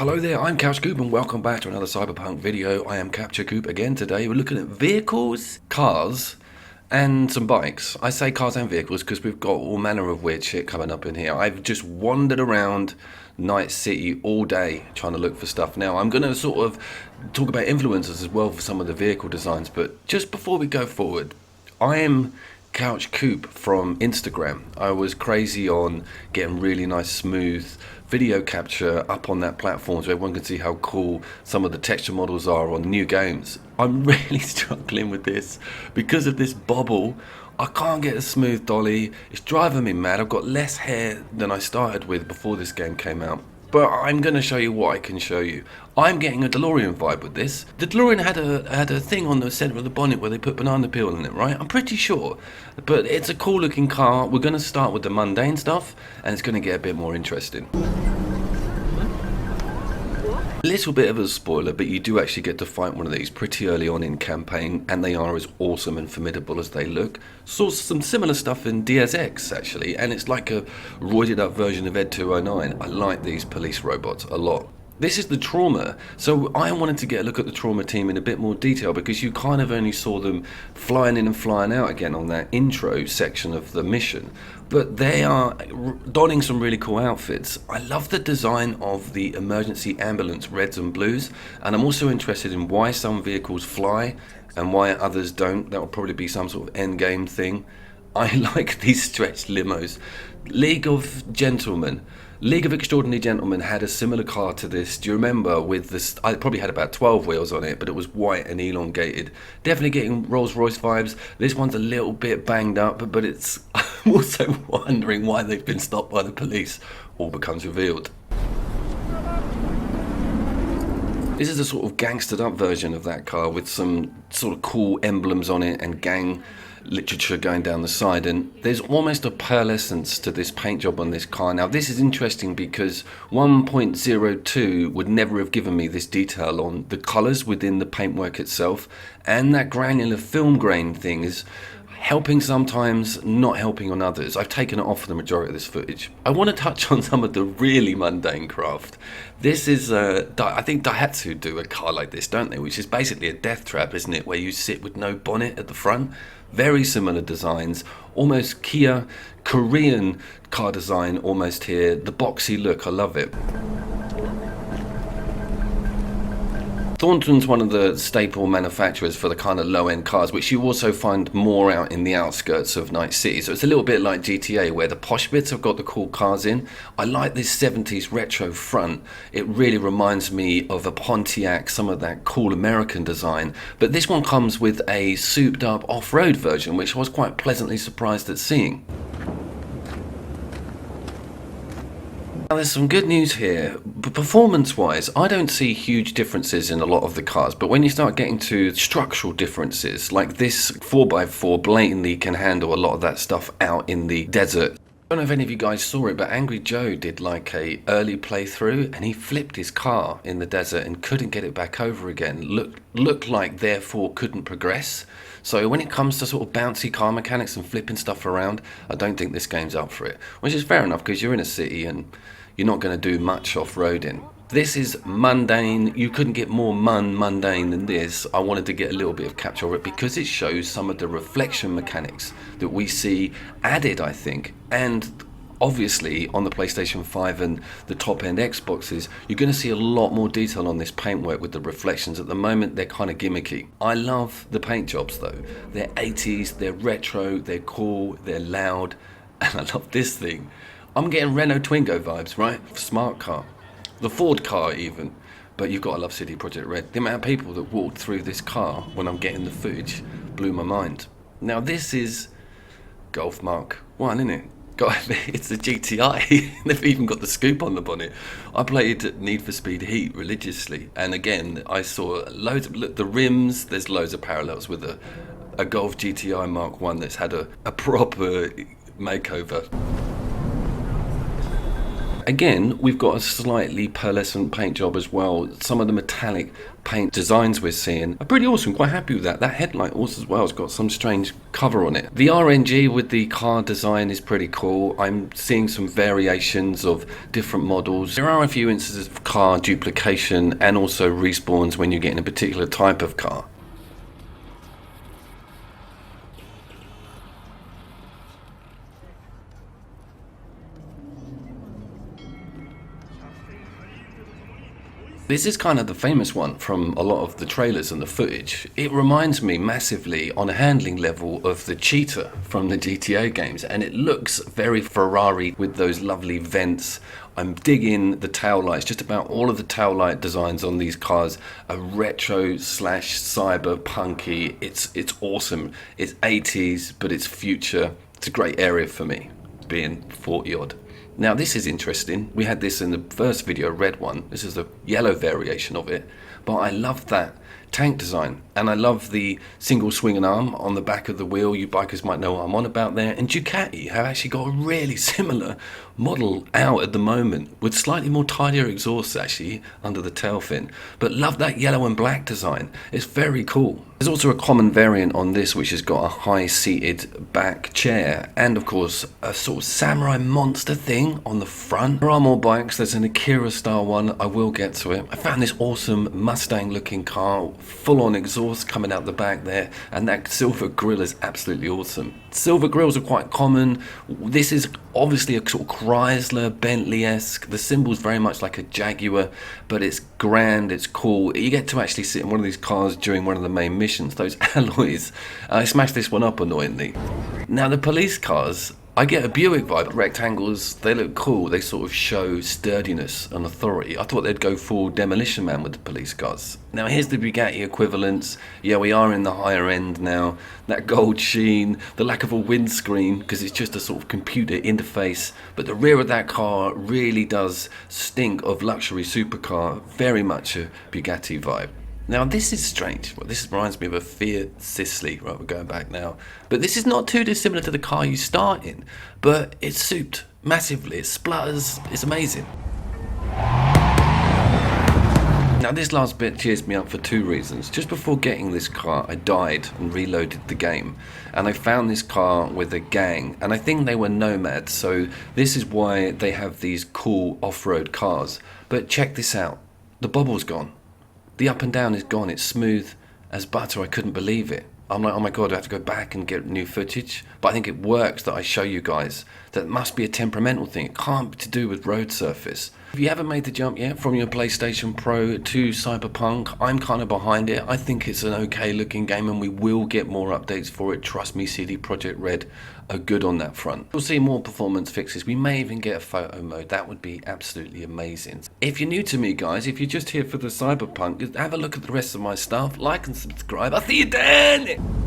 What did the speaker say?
Hello there, I'm Couch Coop and welcome back to another Cyberpunk video. I am Capture Coop again today. We're looking at vehicles, cars, and some bikes. I say cars and vehicles because we've got all manner of weird shit coming up in here. I've just wandered around Night City all day trying to look for stuff. Now, I'm going to sort of talk about influencers as well for some of the vehicle designs, but just before we go forward, I am Couch Coop from Instagram. I was crazy on getting really nice smooth video capture up on that platform so everyone can see how cool some of the texture models are on new games. I'm really struggling with this because of this bobble. I can't get a smooth dolly. It's driving me mad. I've got less hair than I started with before this game came out. But I'm going to show you what I can show you. I'm getting a DeLorean vibe with this. The DeLorean had a thing on the centre of the bonnet where they put banana peel in it, right? I'm pretty sure. But it's a cool looking car. We're going to start with the mundane stuff and it's going to get a bit more interesting. A little bit of a spoiler, but you do actually get to fight one of these pretty early on in campaign, and they are as awesome and formidable as they look. Saw some similar stuff in DSX actually, and it's like a roided up version of Ed 209. I like these police robots a lot. This is the Trauma, so I wanted to get a look at the Trauma team in a bit more detail because you kind of only saw them flying in and flying out again on that intro section of the mission. But they are donning some really cool outfits. I love the design of the emergency ambulance reds and blues, and I'm also interested in why some vehicles fly and why others don't. That will probably be some sort of end game thing. I like these stretched limos. League of Extraordinary Gentlemen had a similar car to this. Do you remember with this? I probably had about 12 wheels on it, but it was white and elongated. Definitely getting Rolls Royce vibes. This one's a little bit banged up, but it's. I'm also wondering why they've been stopped by the police. All becomes revealed. This is a sort of gangstered up version of that car with some sort of cool emblems on it and gang literature going down the side, and there's almost a pearlescence to this paint job on this car. Now this is interesting because 1.02 would never have given me this detail on the colours within the paintwork itself, and that granular film grain thing is helping sometimes, not helping on others. I've taken it off for the majority of this footage. I want to touch on some of the really mundane craft. This is, I think Daihatsu do a car like this, don't they? Which is basically a death trap, isn't it? Where you sit with no bonnet at the front. Very similar designs, almost Kia, Korean car design almost here. The boxy look, I love it. Thornton's one of the staple manufacturers for the kind of low-end cars, which you also find more out in the outskirts of Night City. So it's a little bit like GTA, where the posh bits have got the cool cars in. I like this 70s retro front. It really reminds me of a Pontiac, some of that cool American design. But this one comes with a souped-up off-road version, which I was quite pleasantly surprised at seeing. Now there's some good news here. Performance-wise, I don't see huge differences in a lot of the cars, but when you start getting to structural differences, like this 4x4 blatantly can handle a lot of that stuff out in the desert. I don't know if any of you guys saw it, but Angry Joe did like a early playthrough and he flipped his car in the desert and couldn't get it back over again. Looked like therefore couldn't progress. So when it comes to sort of bouncy car mechanics and flipping stuff around, I don't think this game's up for it. Which is fair enough because you're in a city and you're not going to do much off-roading. This is mundane. You couldn't get more mundane than this. I wanted to get a little bit of capture of it because it shows some of the reflection mechanics that we see added, I think. And obviously on the PlayStation 5 and the top-end Xboxes, you're going to see a lot more detail on this paintwork with the reflections. At the moment, they're kind of gimmicky. I love the paint jobs though. They're 80s, they're retro, they're cool, they're loud, and I love this thing. I'm getting Renault Twingo vibes, right? Smart car. The Ford car even. But you've got to love City Project Red. The amount of people that walked through this car when I'm getting the footage blew my mind. Now this is Golf Mark 1, isn't it? It's a GTI. They've even got the scoop on the bonnet. I played Need for Speed Heat religiously, and again I saw loads of, look, the rims, there's loads of parallels with a Golf GTI Mark 1 that's had a proper makeover. Again, we've got a slightly pearlescent paint job as well. Some of the metallic paint designs we're seeing are pretty awesome. Quite happy with that. That headlight also as well has got some strange cover on it. The RNG with the car design is pretty cool. I'm seeing some variations of different models. There are a few instances of car duplication and also respawns when you're getting a particular type of car. This is kind of the famous one from a lot of the trailers and the footage. It reminds me massively on a handling level of the Cheetah from the GTA games, and it looks very Ferrari with those lovely vents. I'm digging the tail lights. Just about all of the tail light designs on these cars are retro / cyberpunky. It's awesome. It's 80s, but it's future. It's a great area for me, being 40 odd. Now this is interesting. We had this in the first video, red one. This is the yellow variation of it. But I love that tank design. And I love the single swinging arm on the back of the wheel. You bikers might know what I'm on about there. And Ducati have actually got a really similar model out at the moment with slightly more tidier exhausts actually under the tail fin. But love that yellow and black design. It's very cool. There's also a common variant on this which has got a high seated back chair and of course a sort of samurai monster thing on the front. There are more bikes. There's an Akira style one. I will get to it. I found this awesome Mustang looking car, full on exhaust coming out the back there, and that silver grille is absolutely awesome. Silver grills are quite common. This is obviously a sort of Chrysler, Bentley-esque. The symbol's very much like a Jaguar, but it's grand, it's cool. You get to actually sit in one of these cars during one of the main missions, those alloys. I smashed this one up annoyingly. Now the police cars, I get a Buick vibe. Rectangles, they look cool. They sort of show sturdiness and authority. I thought they'd go full Demolition Man with the police cars. Now here's the Bugatti equivalents. Yeah, we are in the higher end now. That gold sheen, the lack of a windscreen, because it's just a sort of computer interface. But the rear of that car really does stink of luxury supercar. Very much a Bugatti vibe. Now this is strange. Well, this reminds me of a Fiat Sicily. Right, we're going back now. But this is not too dissimilar to the car you start in. But it's souped massively. It splutters. It's amazing. Now this last bit cheers me up for two reasons. Just before getting this car, I died and reloaded the game. And I found this car with a gang. And I think they were nomads. So this is why they have these cool off-road cars. But check this out. The bubble's gone. The up and down is gone. It's smooth as butter. I couldn't believe it. I'm like, oh my God, I have to go back and get new footage. But I think it works that I show you guys that it must be a temperamental thing. It can't be to do with road surface. If you haven't made the jump yet from your PlayStation Pro to Cyberpunk, I'm kind of behind it. I think it's an okay looking game and we will get more updates for it. Trust me, CD Projekt Red are good on that front. We'll see more performance fixes. We may even get a photo mode. That would be absolutely amazing. If you're new to me, guys, if you're just here for the Cyberpunk, have a look at the rest of my stuff. Like and subscribe. I'll see you then!